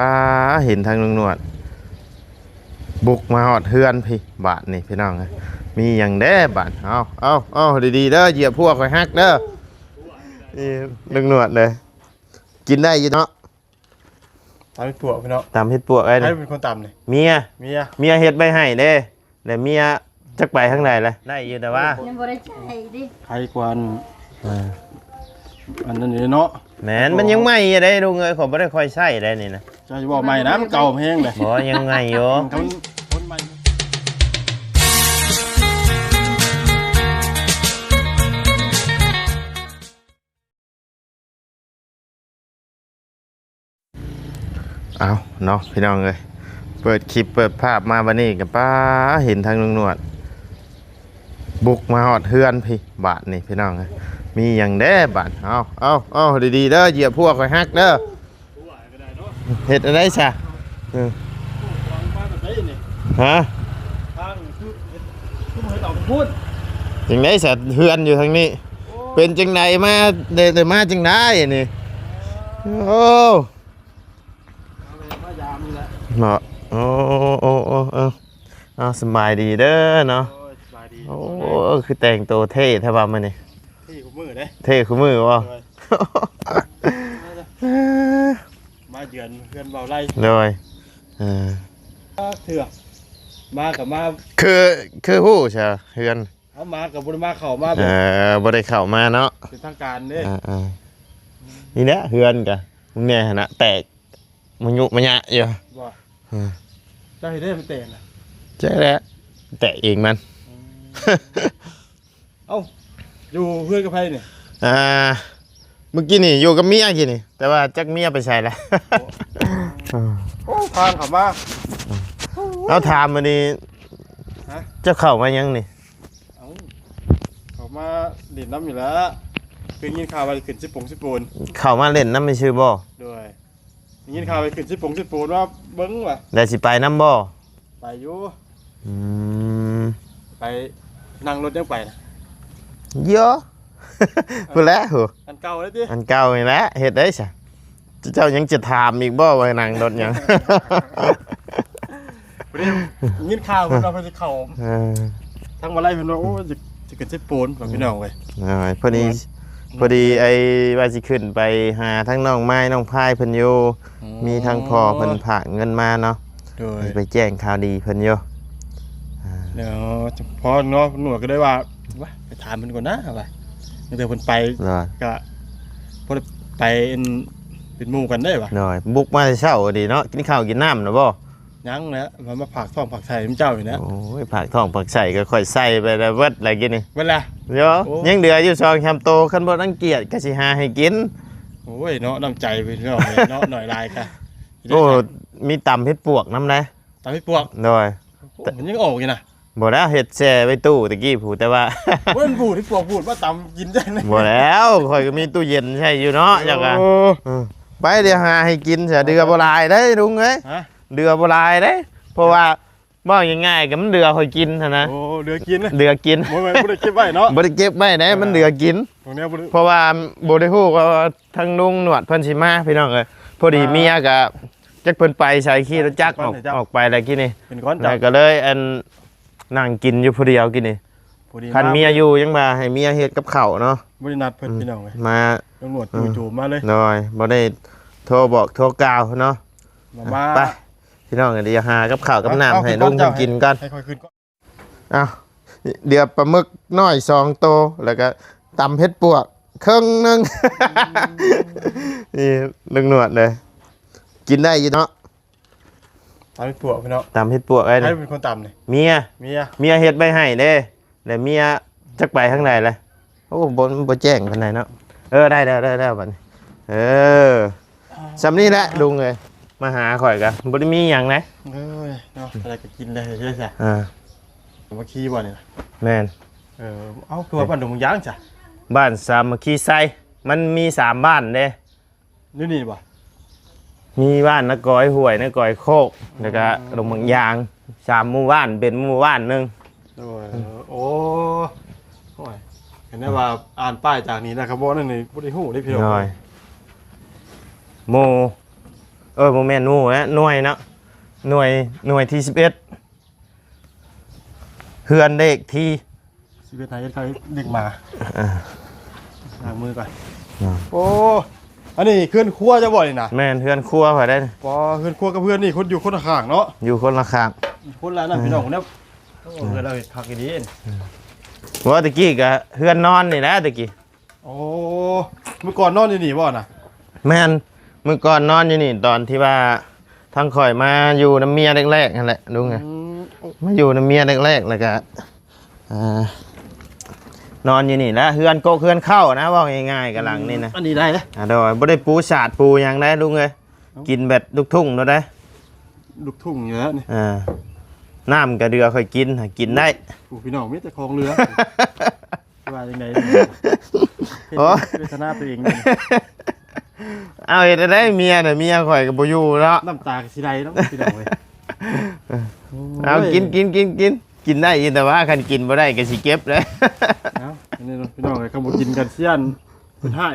ป้าเห็นทางลุงหนวดบุกมาหอดเฮือนพี่บาทนี่พี่น้องมีอย่างแด้บาทเอาดีๆเด้อเหยียบพวกไว้ฮักเด้อนี่ลุงหนวดเลยกินได้อยี่เนาะตำเห็ดปวกพี่น้องตำเห็ดปวกไอ้นี่ใครเป็นคนตำเลยเมียเห็ดใบให้เด้แต่เมียจักไปข้างในเลยได้อยู่แต่ว่ายังบ่ได้ใช้ดิใครกวนอันนั้นนี่เนาะแหมมันยังไม่ได้ลุงเอ้ยขอไม่ได้ค่อยใช้ได้นี่นะจะบอกใหม่นะมันเก่าแห้งเลยบอกยังไงโยคนใหม่เอาเนาะพี่น้องเลยเปิดคลิปเปิดภาพมาวันนี้กับป้าเห็นทางลุงหนวดบุกมาหอดเฮือนพี่บาทนี่พี่น้องเลยมีอย่างแด้บาทเอาดีๆเด้อเหยียบพวกไว้ฮักเด้อเห็ดอะไรซะฮะจังได้สัตว์เฮือนอยู่ทางนี้เป็นจังไดมาเดินมาจังได้นี่โอ้เหมาะโอ้สบายดีเด้อเนาะโอ้คือแต่งตัวเท่แท้บ้ามันนี่เท่คู่มือเด้เท่คู่มือวะมาเยือนเพื่อนเบาไล่เลยเถื่อมากับมาคือผู้ใช่เฮือนเอามากับบริมาเข่ามาบ่ได้เข้ามาเนาะเป็นทางการเด้นี่แหละเฮือนกะมึงเนี่ยนะแตกมันยุมันยะอยู่ได้ได้มันเตะนะใช่แล้วแตะเองมันเอ้าอยู่เพื่อนกับใครเนี่ยเมื่อกี้นี่อยู่กับเมียกี่นี่แต่ว่าจักเมียไปใส่แล้วโอ้ทานเขามาเราถามมานี่จะเข้ามายังนี่เขามาเล่นน้ำอยู่แล้วคือยินข่าวไปขึ้นสิบปูนเข้ามาเล่นน้ำไม่ชื่อบ่ด้วยยินข่าวไปขึ้นสิบปูนว่าเบิ้งว่ะได้สิไปน้ำบ่ไปอยู่ไปนั่งรถยังไปนะเยอะพูดแล้วเหรออันเก่าเลยดิอันเก่านี่แหละเห็ดได้ใช่เจ้ายังจะถามอีกบ่ว่านั่งรถยังยินข่าวเราไปจะเข่าทั้งวันไรเพื่อนว่าโอ้จะขึ้นสิบปูนแบบพี่น้องเลยพอดีไอ้ว่าสิขึ้นไปหาทั้งน้องไม้น้องพายเพิ่นอยู่มีทั้งพ่อเพิ่นฝากเงินมาเนาะไปแจ้งข่าวดีเพิ่นอยู่เดี๋ยวพอเนาะหนวดก็ได้ว่าไปถามเพิ่นก่อนนะว่าเดี๋ยวเพิ่นไปก็พอไปเป็นหมู่กันได้ป่ะหน่อยบุกมาเช้าดีเนาะกินข้าวกินน้ำนะบ่ยังนะมาผักท้องผักไส่เจ้าอยู่นะโอ้ยผักท้องผักไส่ก็ค่อยใส่ไปแล้วเบิดอะไรกินนี่เวลาเดี๋ยวยังเหลืออยู่2ชามโตคันบ่รังเกียจก็สิหาให้กินโอ้ยเนาะน้ำใจไปเนาะเนาะหน่อยลายค่ะโอ้มีตำเฮ็ดปวกน้ำได้ตำเฮ็ดปวกโดยมันยังออกอยู่นะบ่แล้วเฮ็ดแช่ไว้ตู้ตะกี้ผู้แต่ว่าเพิ่นพูดที่ปวกพูดว่าตำกินได้บ่แล้วข่อยก็มีตู้เย็นใช่อยู่เนาะจักอ่ะไปเดี๋ยวหาให้กินเสียเดือบ่ลายได้ลุงเอ้ยเดือบ่ลายได้เพราะว่าบ่ง่ายๆก็มันเดือค่อยกินหั่นนะโอ้เดือกินเดือกินบ่ได้เก็บไว้เนาะบ่ได้เก็บไว้ได้มันเดือกินเพราะว่าบ่ได้ฮู้ว่าทางลุงหนวดเพิ่นสิมาพี่น้องเอ้ยพอดีเมียก็จักเพิ่นไปใช้ขี้รถจักรออกไปแล้วกินนี่แล้วก็เลยอันนั่งกินอยู่ผู้เดียวกินนี่คันเมียอยู่ยังมาให้เมียเฮ็ดกับข้าวเนาะบ่ได้นัดเพิ่นพี่น้องเอ้ยมาตำรวจจู่ๆมาเลยน้อยบ่ได้โทรบอกโทรกล่าวเนาะไปพี่น้องเดี๋ยวหากับข้าวกับน้ำให้ลุงทำกินก่อนให้ค่อยขึ้นก่อนอ้าวเดี๋ยวปลาหมึกน้อย2โตแล้วก็ตำเผ็ดปวกครึ่งนึงนี่ลุงหนวดเลยกินได้อยู่เนาะตำเห็ดปวกพี่น้องตำเห็ดปวกไอ้ใครเป็นคนตำเนี่ยเมียเห็ดใบให้เด้แต่เมียจักไปข้างในเลยโอ้บ่แจ้งข้างในเนาะได้บัดนี้สำนี้แหละลุงเลยมาหาข่อยกันบ่ได้มีหยังนะเนาะอะไรก็กินได้ใช่ไหมมาขี้บ่เนี่ยแม่นเอาคือว่าบ้านดงย่างจ้ะบ้านสามัคคีไซมันมี3บ้านเด้นี่บ่มีบ้านนักก้อยห่วยนักก้อยโคกแล้วก็ดงบางยาง3หมู่บ้านเป็นหมู่บ้านนึงโอ้ยเห็นได้ว่าอ่านป้ายจากนี้นะครับว่านั่นนี่บ่ได้ฮู้ได้พี่น้องหมู่ โมเมนต์หมู่นะหน่วยเนาะหน่วยที่11เฮือนเลขที่ ชีวิตไทยใครเด็กมาล้างมือก่อน อ่า โอ้อันนี้เคลื่อนครัวจะบ่อยนะ แม่นเฮือนครัวพอได้ พอเคลื่อนครัวกับเพื่อนนี่คนอยู่คนละข้างเนาะ อยู่คนละข้าง คนละนั่นพี่น้องเนี่ยโอ้เพื่อนเราเห็นคักอีดีน ว่าตะกี้ก็เฮือนนอนนี่แหละตะกี้ โอ้เมื่อก่อนนอนอยู่นี่บ่น่ะ แม่นเมื่อก่อนนอนอยู่นี่ตอนที่ว่าทางข่อยมาอยู่น้ำเมียแรกๆนั่นแหละดูไง มาอยู่น้ำเมียแรกๆแล้วก็นอนอยู่นี่แล้วเฮือนโกเฮือนเข้านะว่าง่ายๆกับหลังนี่นะ อันนี้ได้เลย โดยบ่ได้ปูสาดปูหยังได้ลุงเอ้ยกินแบบลูกทุ่งเนาะได้ ลูกทุ่งอยู่แล้วนี่ น้ำกระเดือค่อยกินกินได้ ผู้พี่น้องมีแต่คลองเรือว่ายังไง โอ้ เวทนาตัวเองนี่ เอาเฮ็ดได้เมียน่ะเมียข่อยก็บ่อยู่แล้ว น้ำตาสิไดเนาะพี่น้องเว้ย เอากินได้ยินแต่ว่าคันกินบ่ได้ก็สิเก็บเลย เอาอันนี้เนาะพี่น้องเอ้ยเขาบ่กินกันเสี้ยนเพิ่นให้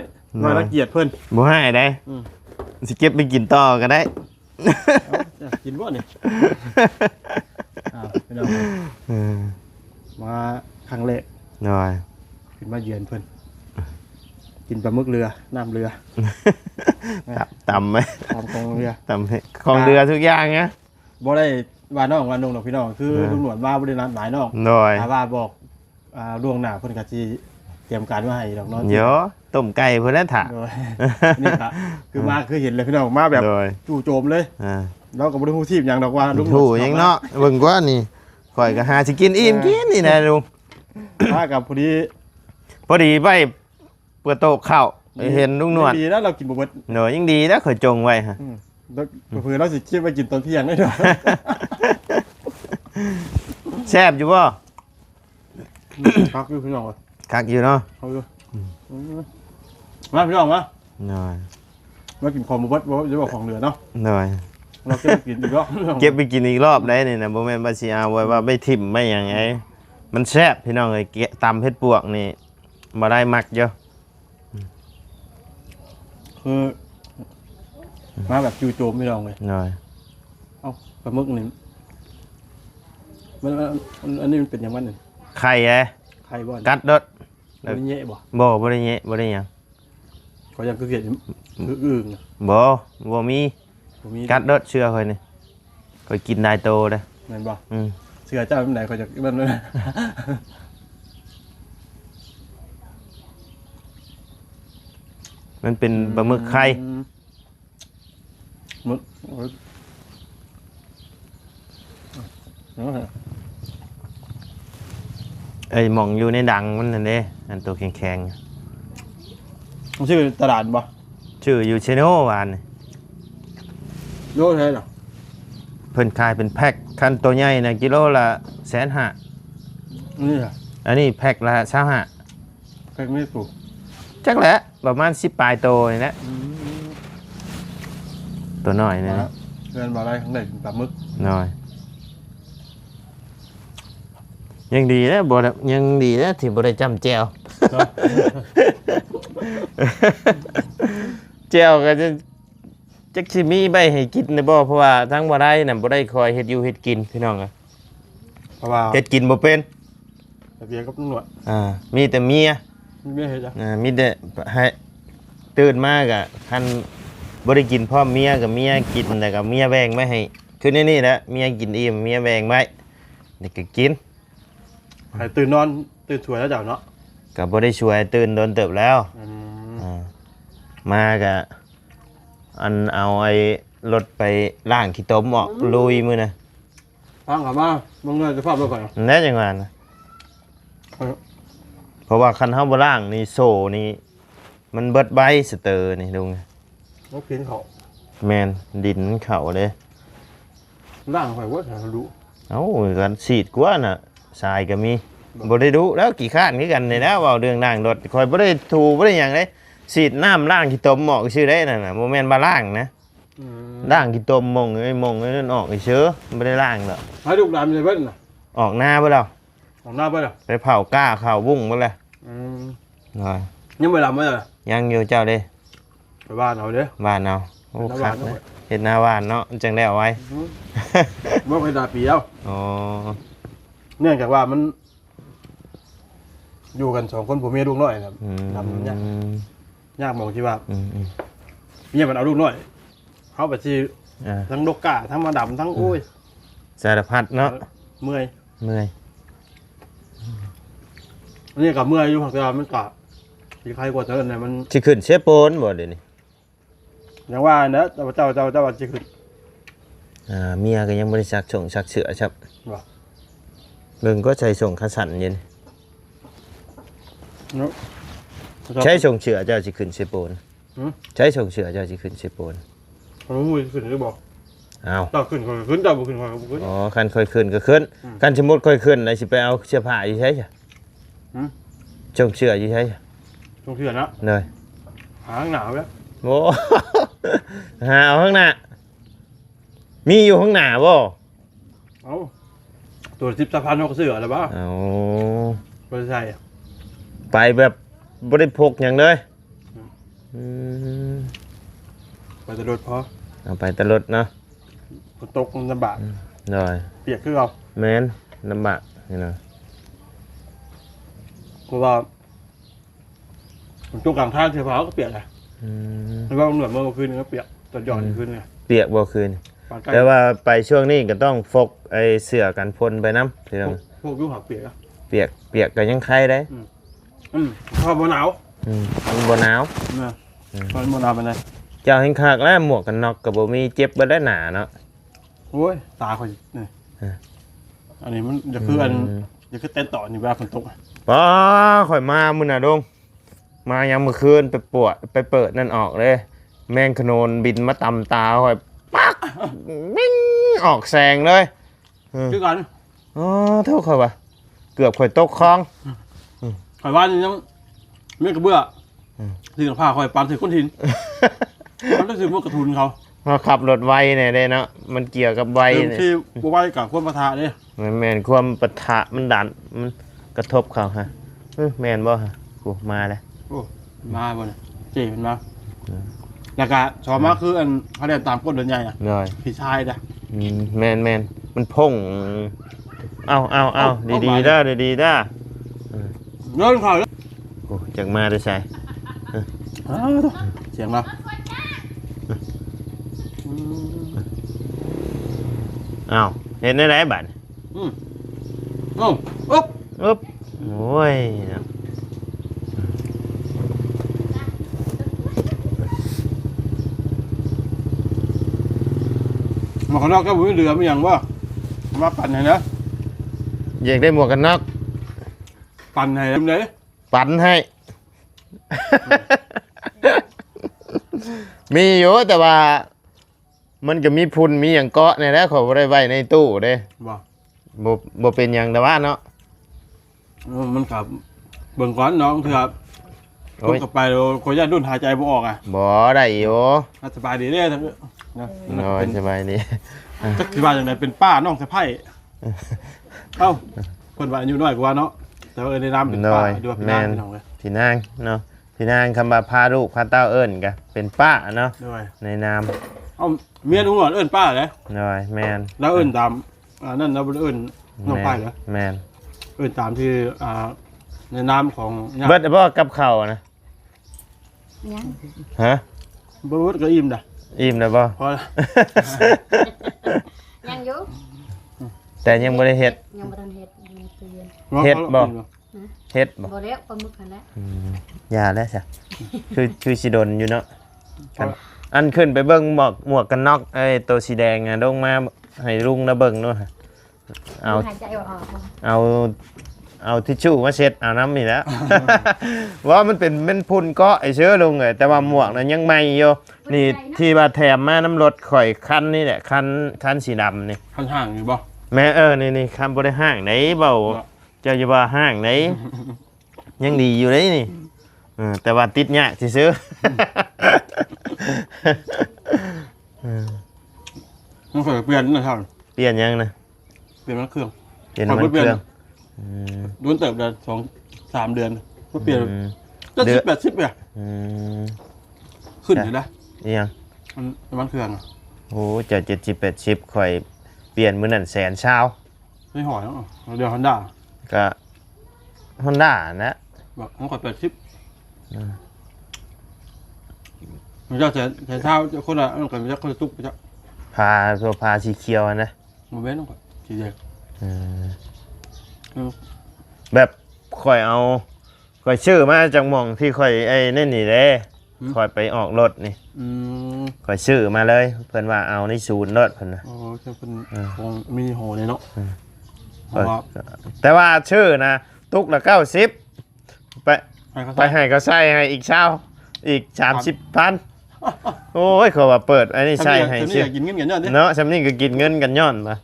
ว่ารังเกียจเพิ่น บ่ให้ได้ อืม สิเก็บไปกินต่อก็ได้ เอาอยากกินบ่นี่พี่น้องเอ้ยมาครั้งแรก หน่อย ขึ้นมาเยือนเพิ่นกินปลาหมึกเรือน้ำเรือ ตำไหม ตามกองเรือ ตำของเรือทุกอย่างนะ บ่ได้ว่าน้องว่านุ่งดอกพี่น้องคือลุงหนวดว่าบ่ได้นัดหมายน้อง หน่อย ถ้าว่าบอกล่วงหน้าเพิ่นก็สิเตรียมการมาให้ดอกเนาะ เดี๋ยวต้มไก่เพื่อนถา โดยนี่ก็คือมาคือเห็นเลยพี่น้องมาแบบ โดย จู่โจมเลย อ่า เราก็บ่ได้ฮู้ทีมหยังดอกว่าลุงหนวด ถูกยังเนาะเบิ่งกว่านี่ข่อยก็หาสิกินอิ่มกินนี่นะลุง มากับพอดี พอดีไปเปิดโต๊ะข้าวไปเห็นลุงหนวด ดีนะเรากินบ่เบิด หน่อยยังดีนะข่อยจงไว้ฮะ แล้วเผื่อเราสิคิดว่ากินตอนเที่ยงได้ดอก แซ่บอยู่บ่ คักอยู่พี่น้อง คักอยู่เนาะ เอาอยู่มาพี่น้องมา หน่อย มากินของบ่เบิดบ่จะบอกของเหลือเนาะ หน่อย เราเก็บกินอีกรอบ เก็บไปกินอีกรอบได้นี่นะบ่แม่นว่าสิเอาไว้ว่าไม่ทิ่มไม่หยังไงมันแซ่บพี่น้องเอ้ยเกะตำเฮ็ดปวกนี่บ่ได้มักเยอะ คือมาแบบจู่โจมพี่น้องเลย หน่อย เอ้าปลาหมึกนี่มันอันนี้มันเป็นอย่างมันนี่ ไข่แอะ ไข่บ่อน กัดรส มันแย่บ่ บ่ได้แยะบ่ได้หยัง เขายังคือเกลียดคืออึ่ง บ่มี บ่มี กัดรสเชื่อข่อยนี่ข่อยกินได้โตเด้อ แม่นบ่ อืม เสือเจ้าเป็นไหนเขาจะมัน มันเป็นปลาหมึกไข่ หมึกไอ้หม่องอยู่ในดังมันนั่นเด้อันตัวแข็ง มันชื่อตลาดบ่ ๆชื่ออยู่เชโนวานนี่ โยใช่หรอ เพิ่นขายเป็นแพ็คคันตัวใหญ่น่ะกิโลละ150,000 นี่อ่ะ อันนี้แพ็คละ25 ใครไม่ปลูก จักแหละประมาณ10ปลายโตนี่แหละตัวน้อยนี่นะ เพื่อนบอกอะไรข้างในปลาหมึก น้อยยังดีนะบ่ได้ยังดีนะที่บ่ได้จำแจว แจวก็จะจักสิมีใบให้กินได้บ่เพราะว่าทั้งบ่ได้น่ะบ่ได้คอยเฮ็ดอยู่เฮ็ดกินพี่น้องอะ เพราะว่า เฮ็ดกินบ่เป็น เบียร์กับตำรวจ มีแต่เมีย ไม่เห็นจ้ะ มีแต่ให้ตื่นมาก็คันบ่ได้กินพร้อมเมียกับเมียกินแล้วก็เมียแบ่งไว้ให้คือนี่แหละเมียกินอิ่มเมียแบ่งไว้นี่ก็กิน ใครตื่นนอนตื่นสวยแล้วเจ้าเนาะ ก็บ่ได้ช่วยตื่นโดนเติบแล้วมาก็อันเอาไอ้รถไปล้างขี้ต้มออกลุยมื้อน่ะ ฟังกับมามึงเลยจะภาพรถก่อน แน่จังว่านะเพราะว่าคันเฮาบ่ล้างนี่โซ่นี่มันเบิดใบสเตอร์นี่ดูไง รถเพียนเขา แม่นดินเข้าเด้ ล่างไฟวัดหารู้ เอ้ากันฉีดกว่าน่ะทรายก็มีบ่ได้ดูแล้วกี่ข้านคือกันนี่นะเว้าเรื่องล้างรถคอยบ่ได้ถูบ่ได้หยังเด้ฉีดน้ำล้างขี้ต้มออกชื่อได้นั่นน่ะบ่แม่นบ่ล้างนะล้างขี้ต้มมงไอ้นั่นออกเฉยบ่ได้ล้างดอก ให้ลูกหลานเลยเบิ้ลน่ะ ออกหน้าบ่แล้ว ของหน้าเบิ้ลอ่ะ ไปเผาก้าข้าววุ้งบ่แล้วน้อย ยังไม่หลับไม่เลย ยังอยู่เจ้าเด้ ไปบ้านเอาเด้อ บ้านเอาโอ้ แล้ว คั บ้าน ก เอา นะ เฮ็ดหน้าบ้านเนาะจังได้เอาไว้ บ่ไปดาปีแล้ว อ๋อ เนื่องจากว่ามัน อยู่กัน2คนผัวเมียลูกน้อยครับ อืม ทำยากมองที่ว่า อืม เมียมันเอาลูกน้อยเขาไปที่ อ่า ทั้งนกกาทั้งมาดำทั้งโอ้ย สารพัดเนาะ เมื่อย เมื่อย อันนี้กับเมื่อยอยู่ผักกาดมันกะที่ใครกว่าเท่านั้นเนี่ยมัน สิขึ้นเชฟโปนบ่เดี๋ยวนี้ อย่างว่านะเจ้าว่าจะขึ้น เมียก็ยังบ่ได้ชักส่งชักเสือครับ ว่า เบิ่งก็ใช้ส่งคัสันอยิน เนาะ ใช้ส่งเสือเจ้าสิขึ้นเชฟโปน หืม ใช้ส่งเสือเจ้าสิขึ้นเชฟโปน เขาพูดขึ้นหรือบอก อ้าว เจ้าขึ้นขึ้นเจ้าบ่ขึ้นก็บ่ขึ้น อ๋อคันค่อยขึ้นก็ขึ้น อืม คันสมมุติค่อยขึ้นแล้วสิไปเอาเสื้อผ้าอยู่ใช่จ้ะ หืม ส่งเสืออยู่ใช่จ้ะ ช่วงเทื่อนนะ เลย หางหนาวแล้ว โอ้ หาเอาข้างหน้ามีอยู่ข้างหน้าบ่ เอาตัว10 สะพานนกเสือแล้วบ่ เอา บ่ใช่อะ ไปแบบบ่ได้พกหยังเลย อืม อืม ไปแต่รถพอ เอาไปตลอดเนาะ ฝนตกมันลำบาก เลย เปียกคือเรา แม่นลำบากนี่เนาะ เพราะว่าฝนตกกลางทางเสื้อผ้าก็เปียกอ่ะ อืม แล้วก็ตำรวจเมื่อคืนก็เปียกตอนย้อนคืนเนี่ย เปียกบ่คืน ปานใกล้ แต่ว่าไปช่วงนี้ก็ต้องฟกไอ้เสื้อกันฝนไปนำพี่น้อง พวกยุหักเปียกอ่ะ เปียกก็ยังไข้ได้ พอบ่หนาว มันบ่หนาว นะตอนบ่หนาวเป็นไง เจ้าแห่งคักแล้วหมวกกันน็อกก็บ่มีเจ็บบ่ได้หนาเนาะ โอ้ยตาคอยนี่ ฮะ อันนี้มันจะคืออันจะคือเต้นต่อนี่เวลาฝนตกอะ ป้าข่อยมามื้อน่ะดงมายังมื้อคืนไปปวดไปเปิดนั่นออกเลย แมงขโนนบินมาตำตาข่อยปักวิ่งออกแสงเลย คือกัน อ๋อเท่าข่อยว่ะเกือบข่อยตกคลอง ข่อยว่านี่ยังไม่กระเบื้ออ ม ที่ผ้าข่อยปานถือก้นหินมันรู้สึกว่ากระทุนเขา มาขับรถไวเนี่ยเด้เนาะมันเกี่ยวกับไว เรื่อง เนี่ย ที่บไหว้กับควบประทะเนี่ย มันแมนความปะทะมันดันมันกระทบเขาฮะแมนบ่ฮะกูมาแล้ว โอ้มาบ่เนี่ยเจ๋มันมาแล้วก็ชอบมากคืออันเขาเรียกตามก้นเดินใหญ่อะ เลย พี่ชายจ้ะ แมนมันพ่งเอาดีๆเด้อดีๆเด้อ เงินเขาแล้ว โอ้จากมาได้ใส่ เสียงมา อ้าวเห็นได้ไหนบัด โอ้อ๊บ อึ๊บโอ้ยเนาะ มาข้างนอกก็วิ่งเรือไม่ยังว่ามาปั่นให้นะ อยากได้หมวกกันน็อก ปั่นให้ทำไหน ปั่นให้ มีอยู่แต่ว่า มันก็มีพุ่นมีอย่างเกาะในแล้วเขาบ่ได้ไว้ในตู้เด้ บ่ บ่เป็นอย่างแต่ว่าเนาะ มันขับเบิ่งก่อนน้องคือครับ โอ้ย กลับไปเราขออนุญาตดุนหายใจบ่ออกอ่ะ บ่ได้อยู่ สบายดีเด้ทั้งนะ นอนสบายดี จักสิว่าจังไดเป็นป้าน้องสะใภ้เอ้าเพิ่นว่าอายุน้อยกว่าเนาะแต่ว่าในนามเป็นป้าดูว่าเป็นนามพี่น้องเลย พี่นางเนาะพี่นางคำว่าพาลูกพาเต้าเอิ้นก็เป็นป้าเนาะ ด้วย ในนาม เอ้าเมียลุงหลอดเอิ้นป้าเลย น้อยแมน แล้วเอิ้นตามนั่นเราบ่ได้เอิ้นน้องป้าเหรอ แมน เอิ้นตามที่ในนามของญา เบิด ติ บ่กับข้าวนะ ยัง ฮะ บ่เบิดก็อิ่มด่ะ อิ่มแล้วบ่ พอละ ยังอยู่ แต่ยังบ่ได้เฮ็ด ยังบ่ทันเฮ็ดยังเตือน เฮ็ดบ่ เฮ็ดบ่ บ่แล้วปลาหมึกหั่นแหละ อย่าแล้วจ้ะคือสิดนอยู่เนาะอันขึ้นไปเบิ่งหมวกกันน็อกไอ้ตัวสีแดงอ่ะลงมาให้ลุงนะเบิ่งเนาะเอา หายใจออกบ่ เอาทิชชู่มาเช็ดเอาน้ำนี่แหล้ว ว่ามันเป็นพุ่นเกาะไอ้เชื้อลุงเลยแต่ว่าหมวกนั้นยังใหม่อยู่นี่ที่ว่าแถมมาน้ำรถข่อยคันนี่แหละคันสีดำนี่ ห่างๆอยู่บ่ แม่นี่คันบ่ได้ห้างไหนเบาเจ้าจะว่าห้างไหน ยังดีอยู่เลยนี่แต่ว่าติดยากสิซื้อ มันเคยเปลี่ยนนะครับ เปลี่ยนยังนะ เปลี่ยนมันเครื่อง เปลี่ยนน้ำมันเครื่อง โดนเติบเดือน2-3 เดือนก็เปลี่ยน อืม ก็10-80เนี่ย อืม ขึ้นอยู่นะ นี่ยัง มันเครื่องอะ โอ้เจะ70-80ข่อยเปลี่ยนมื้อนั้น100,000ชาว ไม่หอยเนาะเดี๋ยวฮันด้า ก็ Honda นะ บอกของข่อย80มันเจ้าแต่เช้าคนละมันก็มันจะคนละตุ๊กไปจ้ะ พาสีเขียวนะ มันเว้นลงไปสีแดง แบบข่อยเอาข่อยชื่อมาจากหม่องที่ข่อยไอ้นั่นนี่เด้ข่อยไปออกรถนี่ ข่อยชื่อมาเลยเพิ่นว่าเอาในศูนย์รถเพิ่นนะ อ๋อเจ้าเป็นของมินิโฮเนี่ยเนาะ แต่ว่าชื่อนะตุกละ90ไปให้เขาใส่ให้อีกเช้าอีก30,000โอ้ยเขาว่าเปิดอันนี้ใส่ให้ ชื่ ชื่ อ อ กินเงินกันเนาะ เนาะซำนี้ก็กินเงินกันย้อนมา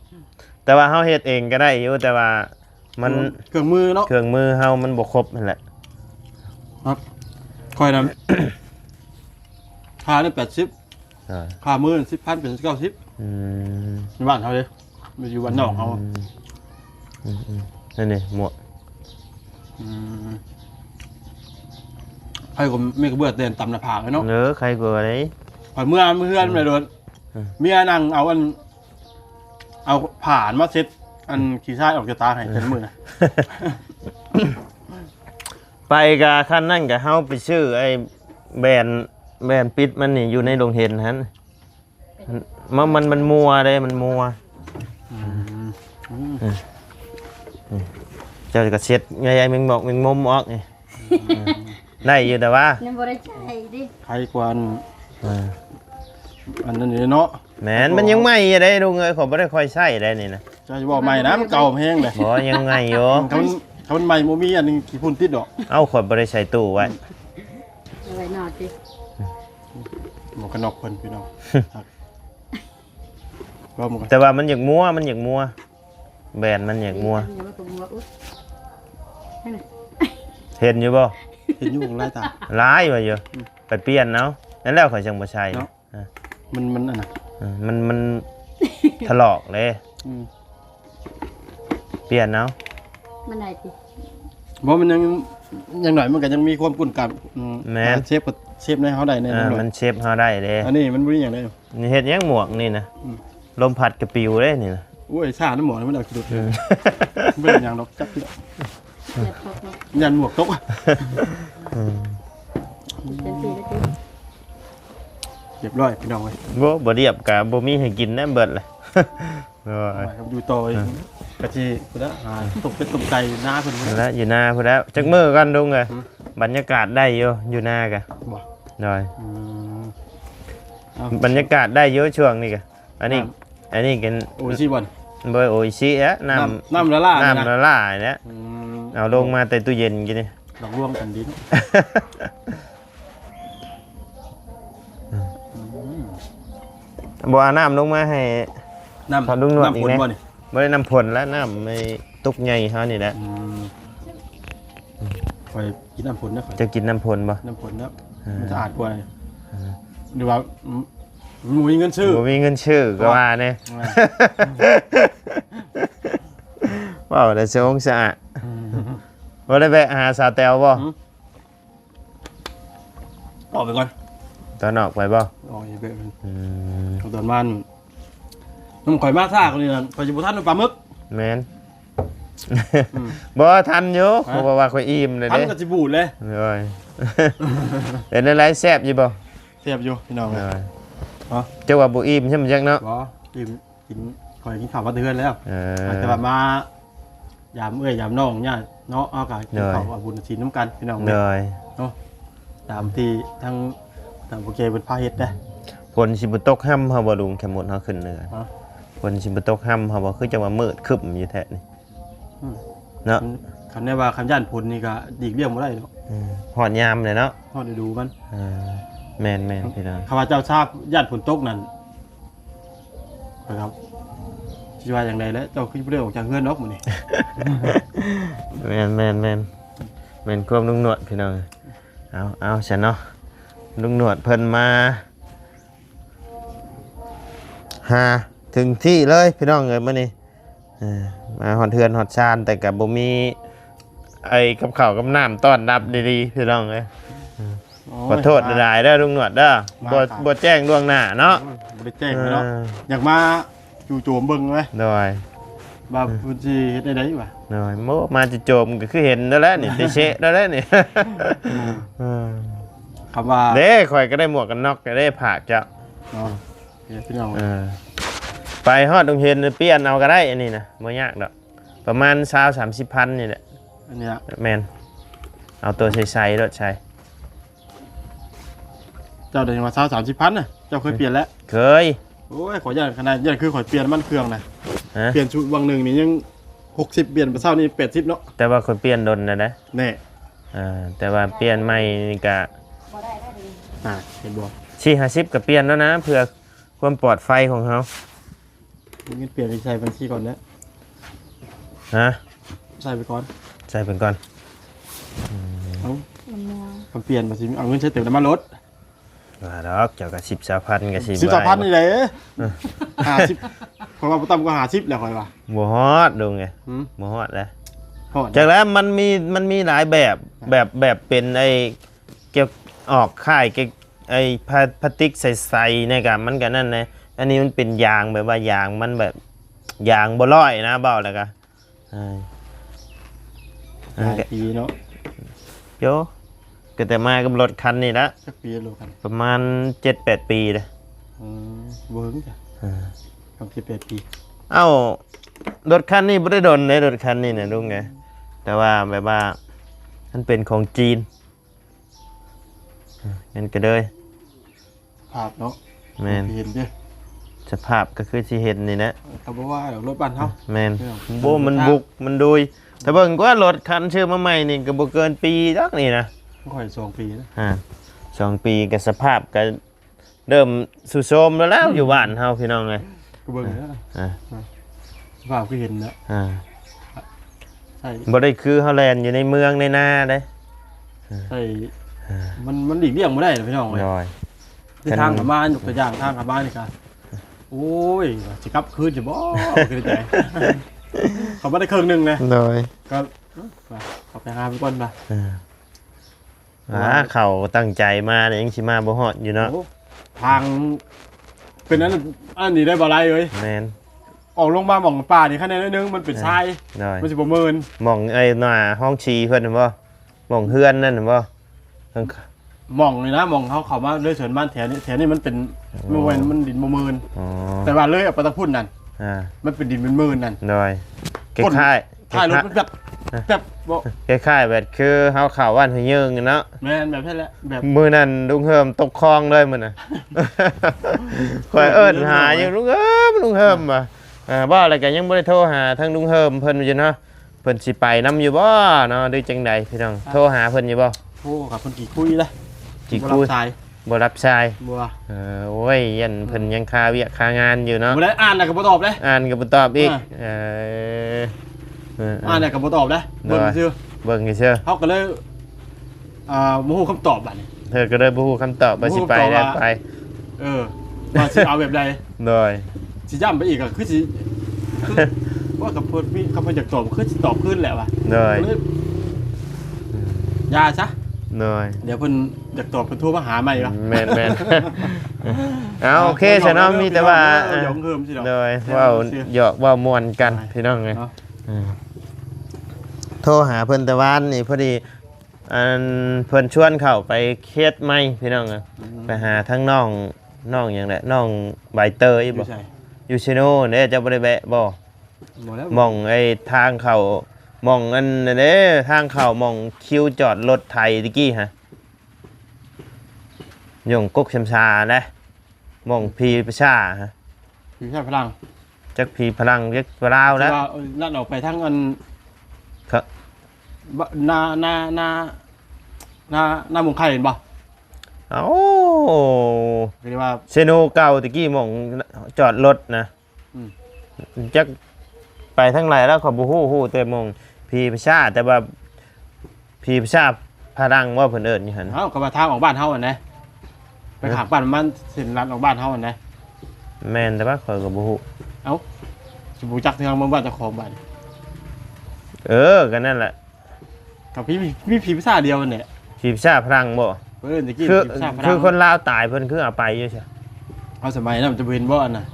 แต่ว่าเฮาเฮ็ดเองก็ได้อยู่แต่ว่ามัน เครื่องมือเนาะ เครื่องมือเฮามันบ่ครบนั่นแหละ ครับคอยนำค่าเนี่ย80ค่ามือ10,000เป็น90ในบ้านเขาเลยมาอยู่บ้านนอกเขา นั่นนี่หมวก ใครก็ไม่กระเบื้อเตือนตำหน้าผากเลยเนาะ ใครกลัวได้ พอเมื่อเพื่อนเลยโดนเมียนั่งเอาผ่านมาเซ็ตอันขี้ชายออกจากตาให้เป็นมือนะ ไปกับคันนั่นกับเฮาไปชื่อไอ้แบรนด์ปิดมันนี่อยู่ในโรงเห็นฮันมันมัวเลยมันมัวเจ้าก็เช็ดไงไอ้มึงบอกมึงมุมออกนี่ได้อยู่แต่ว่า นั่นบ่ได้ใช้ดิ ใครกว่าอันนั้นนี่เนาะ แหมมันยังใหม่อยู่ได้ลุงเอ้ยขอบ่ได้ค่อยใช้ได้นี่นะ จะบอกใหม่นะมันเก่าแพงเลย บ่ยังไงอยู่ เขาใหม่โมมีอันนึงขี้พุ่นติดดอก เอ้าขอยบ่ได้ใส่ตู้ไว้ เอาไว้นอนดิ หมวกกันน็อกเพิ่นพี่น้องว่าหมวกกัน แต่ว่ามันอยากมัวแบรนด์มันอยากมัว อย่ามาตกมัวอุ๊ยให้หน่อย เห็นอยู่บ่ เห็นอยู่ของไล่ตา ร้ายว่าอยู่ไปเปลี่ยนเนาะนั่นแล้วข่อยจังบ่ใช้ เนาะ มันอันน่ะ มันถลอกเลยเปลี่ยนเนาะ มันได้ติ เพราะมันยังหน่อยมันก็ยังมีความกุ่นกันเชฟในเขาได้ใน มันเชฟเฮาได้เด้ อันนี้มันบ่มีอย่างไร นี่เฮ็ดหยังหมวกนี่นะลมพัดกระปิวเด้นี่นะ โอ้ยซ่าน้ำหมอกมันเอาคิดดูเป็นอย่างดอกจับ เสียบตกเนาะ ยันหมวกตก เป็นสีได้ติ เรียบร้อยพี่น้องเลย บ่เรียบกะบ่มีให้กินแน่เบิดเลย ครับอยู่ต่อกะทิพุ่นละตกเป็นตกใจหน้าเพิ่น แล้วอยู่หน้าพุ่นแล้วจักมื้อกันดุงเอ้ยบรรยากาศได้อยู่หน้ากะ บ่ หน่อยบรรยากาศได้เยอะช่วงนี้กะอันนี้กัน โอ้ยสิบ่น บ่โออิชิอะน้ำ ละล่า น้ำละลายเนี่ยเอาลงมาแต่ตู้เย็นกินนี่ ดอกร่วงกันดิน บ่เอาน้ำลงมาให้ น้ำ พอลุงหนวดอีก ผล นะ บ่นี่ บ่ได้น้ำผลแล้วน้ำไม่ตุกใหญ่เฮานี่แหละ คอยกินน้ำผลนะคอย จะกินน้ำผลบ่ น้ำผลนะมันสะอาดกว่าหรือว่ามันมีเงินซื้อ บ่มีเงินชื่อก็ว่าแน่ ว้าวแต่เสียงสะอาดบ่ได้ไปหาสาวแตวบ่ ออกไปก่อน ตอนออกไปบ่ ออกไปตอนมันน้ำข่อยมาซ่าคนนี้นะข่อยจะบุท่านปลาหมึก แม่นบ่ทันอยู่เพราะว่าข่อยอิ่มเลย ทัน เด้ กับจิบูดเลย โอ้ยเป็นอะไรแซ่บอยู่บ่ เสียบอยู่พี่น้อง โอ้ย อ๋อ เจ้าว่าบ่อิ่มใช่มั้ยจักเนาะ บ่กินข่อยกินข้าวมาเดือนแล้ว อ แต่ว่ามายามยามน้องเนี่ยเนาะเอากันกินข้าวบุญศีลน้ำกันพี่น้อง เลย ตามที่ทั้งโอเคเป็นพาเฮ็ดได้ ฝนสิบ่ตกห่ำเฮาบ่ลุงแค่หมดเฮาขึ้นเหนือ อ๋อ ฝนสิบ่ตกห่ำเฮาบ่คือจะว่ามืดครึ้มอยู่แท้นี่เนาะ คันได้ว่าคำย่านผลนี่ก็ดีกเลี่ยงบ่ได้เนาะ ฮอดยามเลยเนาะ ฮอดได้ดูมัน แม่นๆพี่น้อง ข้าพเจ้าทราบย่านผลตกนั่นนะครับสิว่าอย่างไรแล้วเจ้าคือเรื่องของจากเฮือนนกมื้อนี้ แม่นแม่นความลุงหนวดพี่น้องเอาฉันเนาะลุงหนวดเพิ่นมาหาถึงที่เลยพี่น้องเอ้ยมื้อนี้มาฮอดเทือนฮอดชานแต่ก็บ่มีไอ้กับข้าวกับน้ำต้อนรับดีๆพี่น้องเอ้ย ขอโทษหลายๆเด้อลุงหนวดเด้อบ่แจ้งล่วงหน้าเนาะ บ่ได้แจ้งเนาะอยากมาจู่โจมเบิ่งไหม โดย ว่าเพิ่นสิเฮ็ดได้วะ โดยโมมาจะโจมก็คือเห็นแล้วแหละนี่ได้เชะแล้วแหละนี่ คำว่า เด้ข่อยก็ได้หมวกกันน็อกก็ได้ผากจ้ะ เนาะพี่น้อง ไปฮอดโรงเรียนเปลี่ยนเอาก็ได้อันนี้นะบ่ยากดอกประมาณ20-30 พันนี่แหละ อันเนี้ย แม่นเอาตัวใส่ๆรถใช้ เจ้าได้มา30,000น่ะเจ้าเคยเปลี่ยนแล้ว เคย โอ้ยขอย่านขนาดย่านคือขอยเปลี่ยนมันเครื่องน่ะ ฮะ เปลี่ยนชุดวังหนึงนี่ยัง60เปลี่ยนไปเช้านี่80เนาะ แต่ว่าคนเปลี่ยนดนนะ แน่ แต่ว่าเปลี่ยนใหม่นี่ก็ เห็นบ่ 40ก็เปลี่ยนแล้วนะเพื่อความปลอดภัยของเฮา งั้นเปลี่ยนไปใช้บัญชีก่อนแล้ว ฮะ ใส่ไปก่อน ใส่เป็นก่อน เอา มันมัว ผมเปลี่ยนมาสิเอาเงินใช้เต็มน้ำมันรถ ว่าดอกเจ้าก็10-20,000ก็สิ 10,000นี่แหละ50เพราะว่าบ่ต่ำกว่า50แล้วค่อยว่า บ่ฮอดดูไง หืม บ่ฮอดแล้ว พอ จากแล้วมันมีหลายแบบเป็นไอ้เกี่ยวออกค่ายเกี่ยวไอ้พลาสติกใสๆเนี่ยกับมันก็นั่นนะอันนี้มันเป็นยางแบบว่ายางมันแบบยางบ่ร้อยนะเบาแล้วก็ หลายปีเนาะ โยก็แต่มากับรถคันนี้ละ สักปีโลกัน ประมาณ 7-8 ปีเลย บ่ถึงจ้ะ18ปี เอ้ารถคันนี้บ่ได้โดนเลยรถคันนี้นะลุงไงแต่ว่าแบบว่ามันเป็นของจีนงั้นก็เลย ภาพเนาะ แม่น เห็นเด้อ สภาพก็คือสิเห็นนี่นะ เขาบอกว่าเดี๋ยวรถบ้านเฮา แม่น เออ โบมันบุกมันดุยถ้าเบิ่งว่ารถคันชื่อมาใหม่นี่ก็บ่เกินปีจักนี่นะ ค่อย2ปีนะ 2 ปีก็สภาพก็เริ่มสุโทรมแล้วอยู่บ้านเฮาพี่น้องเอ้ย ก็เบิ่งแล้ว อ่า สภาพคือเห็นนะ อ่า ใช่ บ่ได้คือเฮาแลนด์อยู่ในเมืองในนาเด้ ใช่มันหลีกเลี่ยงบ่ได้นะพี่น้องเอ้ย น้อย ที่ทางกลับบ้านยกตัวอย่างทางกลับบ้านนี่ก็โอ้ยสิกลับคืนสิบ่คือใจ เขาบ่ได้ครึ่งหนึงนะ น้อย ก็ขอไปหาไปก่อนป่ะ เขาตั้งใจมาเนี่ยยังสิมาบ่ฮอดอยู่เนาะ ทางเป็นอันนี้ได้บ่ไรเอ้ย แม่น ออกลงมาหม่องป่านี่คะแนนนิดนึงมันเป็นทราย น้อย มันสิบ่เมิน หม่องไอ้หน้าห้องชีเพิ่นน่ะบ่หม่องเฮือนนั่นน่ะบ่ข้าง หม่องนี่นะหม่องเขามาเลยสวนบ้านแถวนี้มันเป็นมันดินบ่เมิน อ๋อ แต่ว่าเลยเอาไปตะพุ่นนั่น มันเป็นดินเป็นหมื่นนั่น น้อยคล้ายๆ ถ่ายรถมันแบบบ่ คล้ายๆแบบคือเฮาเข้าว่านหยืงเนาะ แม่นแบบนั้นแหละแบบ มื้อนั้นลุงเฮิมตกคลองเลยมื้อน่ะ ข่อยเอิ้นหาอยู่ลุงเฮิมว่ะบ่อะไรก็ยังบ่ได้โทรหาทางลุงเฮิมเพิ่นอยู่เนาะเพิ่นสิไปนํอยู่บ่เนาะหรือจังใดพี่น้องโทรหาเพิ่นอยู่บ่ โอ้กับคนกี่คุยเลย จิคุย บ่รับสาย บ่รับสาย บัว โอ้ยยันเพิ่นยังคาเวียกคางานอยู่เนาะ บ่ได้อ่านน่ะก็บ่ตอบเลย อ่านก็บ่ตอบอีกอ่านน่ะก็บ่ตอบเลยเบิ่งซื่อ เบิ่งซื่อ เฮาก็เลยบ่ฮู้คำตอบบัดนี้ เธอก็เลยบ่ฮู้คำตอบว่าสิไปได้ไป ว่าสิเอาแบบใด โดย สิย้ำไปอีกก็คือสิว่ากับเพิ่นมีคำเพิ่นอยากตอบคือสิตอบขึ้นแหละว่ะ โดย เลยอย่าซะ โดย เดี๋ยวเพิ่นอยากตอบเพิ่นโทรมาหาใหม่ว่ะ แม่นเอาโอเคซะเนาะมีแต่ว่า เดี๋ยวเพิ่มสิดอก โดยเว้าหยอกเว้าม่วนกันพี่น้องเอ้ย เนาะ โทรหาเพิ่นแต่วานนี่พอดีอันเพิ่นชวนเข้าไปเคสใหม่พี่น้องเอ้ยไปหาทั้งน้องหยังแหละน้องใบเตยบ่ ใช่ อยู่ชิโน่เด้จะบ่ได้แวะบ่ บ่แล้ว มองไอ้ทางเข้ามองอันนั่นเด้ทางเข้ามองคิวจอดรถไทยตะกี้ฮะยงกกชำชานะมองพีประชาฮะ พี่ชายพลัง จักพีพลังจักลาวแล้ว ว่านั่นออกไปทั้งอัน ครับ นาหมงไข่เห็นบ่ เอ้า เรียกว่า เซโนเก่าตะกี้มองจอดรถนะ อืม จักไปทั้งหลายแล้วขอบ่ฮู้แต่มองพีประชาแต่ว่าพีประชาพลังว่าเพิ่นเอิ้นอยู่หั่น เฮาก็ว่าทางออกบ้านเฮาอันนะไปขางบ้านมันเส้นรัดออกบ้านเฮาอันนะ แม่นแต่ว่าข่อยก็บ่ฮู้ สิบ่จักทางเมืองบ้านเจ้าของบ้าน ก็นั่นแหละ กับพี่มีผีภาษาเดียวเนี่ย พีประชาพลังบ่ เพิ่นตะกี้ คือ ผีปีศาจพลัง คือคนลาวตายเพิ่นคือเอาไปอยู่ใช่ เอาสมัยนั้นมันจะเห็นบ่อันน่ะ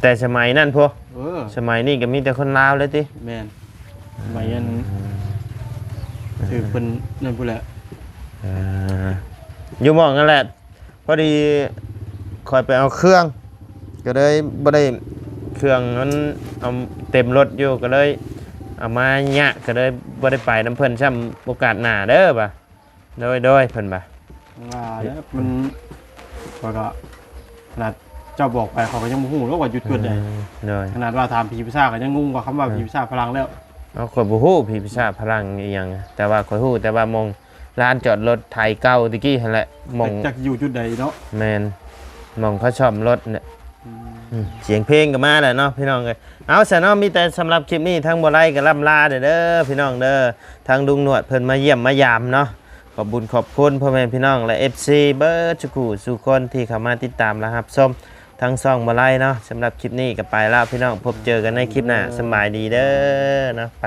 แต่สมัยนั้นพวก เออ สมัยนี้ก็มีแต่คนลาวเลยติ แม่นสมัยนั้นคือเพิ่นนั่นพุ่นแหละ อยู่หมองนั่นแหละพอดีคอยไปเอาเครื่อง ก็เลยบ่ได้เครื่องนั้นเอาเต็มรถอยู่ก็เลยเอามาหยะก็เลยบ่ได้ไปน้ำเพิ่นซ้ำโอกาสหน้าเด้อบ่ะโดยเพิ่นบ่ะ ว่าแล้วมันก็ขนาดเจ้าบอกไปเขาก็ยังบ่ฮู้แล้วว่าหยุดเกิดได้ โดย ขนาดว่าถามผีปีศาจก็ยังงงกว่าคำว่าผีปีศาจพลังแล้ว เอาข่อยบ่ฮู้ผีปีศาจพลังอีหยังแต่ว่าข่อยฮู้แต่ว่ามองร้านจอดรถไทยเก่าตะกี้หั่นแหละมอง จักอยู่จุดใดเนาะ แม่นมองเขาซ่อมรถเนี่ยเสียงเพลงก็มาแล้วเนาะพี่น้องเอ้ยเอาซะเนาะมีแต่สำหรับคลิปนี้ทั้งบ่ไล่ก็ล่ำลาเด้อพี่น้องเด้อทางลุงหนวดเพิ่นมาเยี่ยมมายามเนาะขอบบุญขอบคุณพ่อแม่พี่น้องและ FC เบิร์ดทุกคู่สู่คนที่เข้ามาติดตามและรับชมทั้งซ่องบ่ไล่เนาะสำหรับคลิปนี้ก็ไปแล้วพี่น้องพบเจอกันในคลิปหน้าสำบายดีเด้อเนาะไป